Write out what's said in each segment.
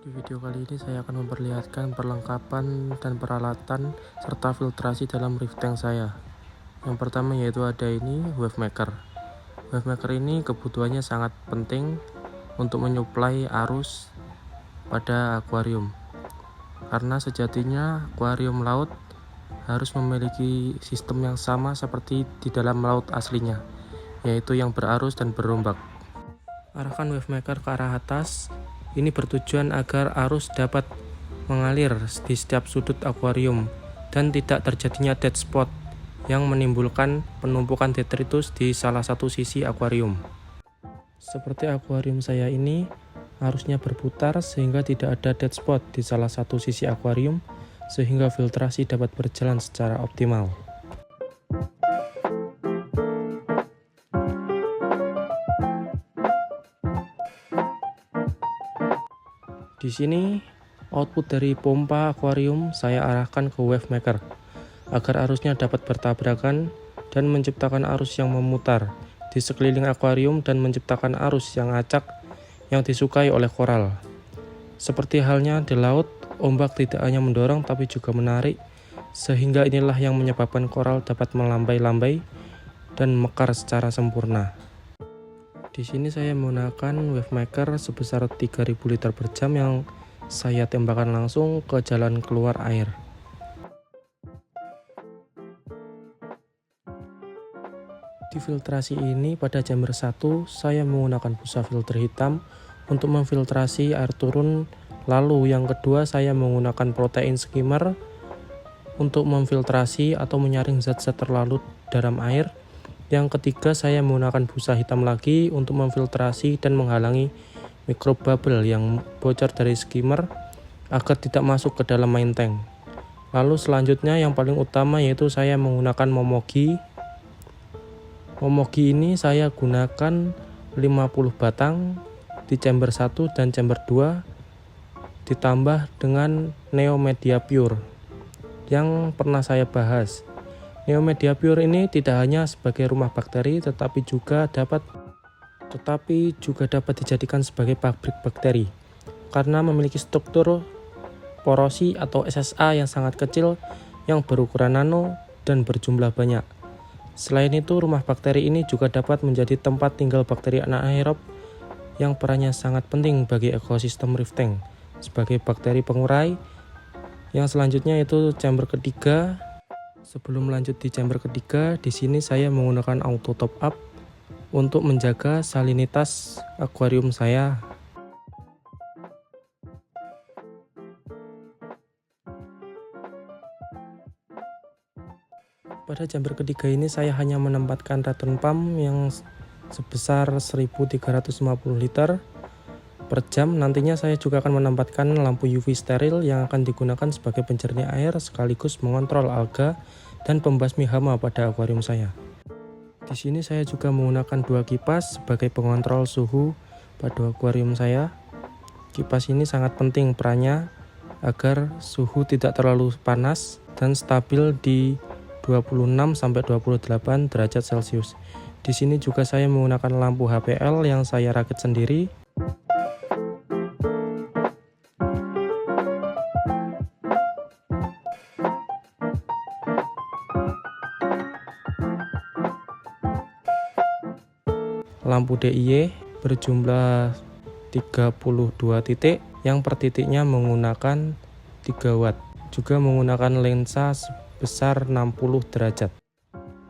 Di video kali ini saya akan memperlihatkan perlengkapan dan peralatan serta filtrasi dalam reef tank saya. Yang pertama yaitu ada ini wave maker. Wave maker ini kebutuhannya sangat penting untuk menyuplai arus pada akuarium. Karena sejatinya akuarium laut harus memiliki sistem yang sama seperti di dalam laut aslinya, yaitu yang berarus dan berombak. Arahkan wave maker ke arah atas. Ini bertujuan agar arus dapat mengalir di setiap sudut akuarium dan tidak terjadinya dead spot yang menimbulkan penumpukan detritus di salah satu sisi akuarium. Seperti akuarium saya ini, arusnya berputar sehingga tidak ada dead spot di salah satu sisi akuarium sehingga filtrasi dapat berjalan secara optimal. Di sini, output dari pompa akuarium saya arahkan ke wave maker agar arusnya dapat bertabrakan dan menciptakan arus yang memutar di sekeliling akuarium dan menciptakan arus yang acak yang disukai oleh koral. Seperti halnya di laut, ombak tidak hanya mendorong tapi juga menarik, sehingga inilah yang menyebabkan koral dapat melambai-lambai dan mekar secara sempurna. Di sini saya menggunakan wave maker sebesar 3000 liter per jam yang saya tembakkan langsung ke jalan keluar air. Di filtrasi ini pada chamber 1 saya menggunakan busa filter hitam untuk memfiltrasi air turun, lalu yang kedua saya menggunakan protein skimmer untuk memfiltrasi atau menyaring zat-zat terlarut dalam air. Yang ketiga saya menggunakan busa hitam lagi untuk memfiltrasi dan menghalangi mikrobubble yang bocor dari skimmer agar tidak masuk ke dalam main tank. Lalu selanjutnya yang paling utama yaitu saya menggunakan momogi. Momogi ini saya gunakan 50 batang di chamber 1 dan chamber 2 ditambah dengan Neomedia Pure yang pernah saya bahas. Neomedia Pure ini tidak hanya sebagai rumah bakteri tetapi juga dapat dijadikan sebagai pabrik bakteri karena memiliki struktur porosi atau SSA yang sangat kecil yang berukuran nano dan berjumlah banyak. Selain itu, rumah bakteri ini juga dapat menjadi tempat tinggal bakteri anaerob yang perannya sangat penting bagi ekosistem reef tank sebagai bakteri pengurai. Yang selanjutnya itu chamber ketiga. Sebelum lanjut di chamber ketiga, di sini saya menggunakan auto top up untuk menjaga salinitas akuarium saya. Pada chamber ketiga ini saya hanya menempatkan return pump yang sebesar 1350 liter per jam. Nantinya saya juga akan menempatkan lampu UV steril yang akan digunakan sebagai penjernih air sekaligus mengontrol alga dan pembasmi hama pada akuarium saya. Di sini saya juga menggunakan 2 kipas sebagai pengontrol suhu pada akuarium saya. Kipas ini sangat penting perannya agar suhu tidak terlalu panas dan stabil di 26-28 derajat Celcius. Di sini juga saya menggunakan lampu HPL yang saya rakit sendiri. Lampu DIY berjumlah 32 titik yang per titiknya menggunakan 3 watt. Juga menggunakan lensa sebesar 60 derajat.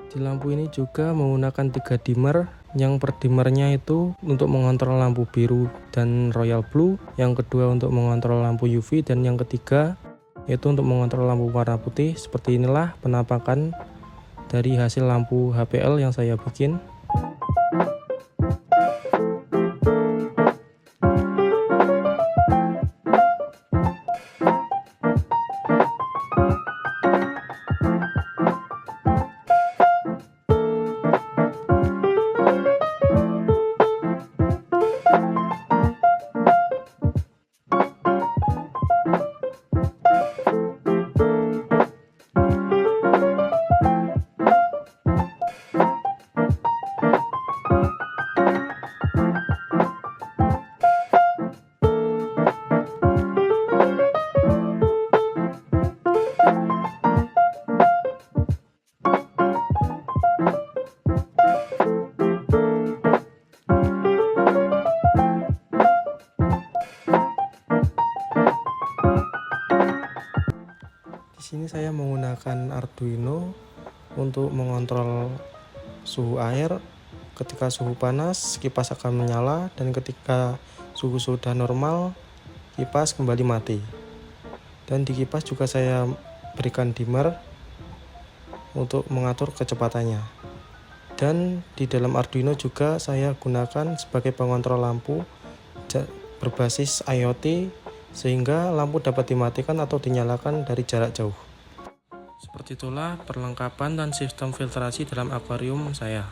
Di lampu ini juga menggunakan 3 dimmer, yang per dimmernya itu untuk mengontrol lampu biru dan royal blue, yang kedua untuk mengontrol lampu UV, dan yang ketiga yaitu untuk mengontrol lampu warna putih. Seperti inilah penampakan dari hasil lampu HPL yang saya bikin. sini saya menggunakan Arduino untuk mengontrol suhu air. Ketika suhu panas, kipas akan menyala, dan ketika suhu sudah normal, kipas kembali mati. Dan di kipas juga saya berikan dimmer untuk mengatur kecepatannya. Dan di dalam Arduino juga saya gunakan sebagai pengontrol lampu berbasis IoT, sehingga lampu dapat dimatikan atau dinyalakan dari jarak jauh. Seperti itulah perlengkapan dan sistem filtrasi dalam akuarium saya.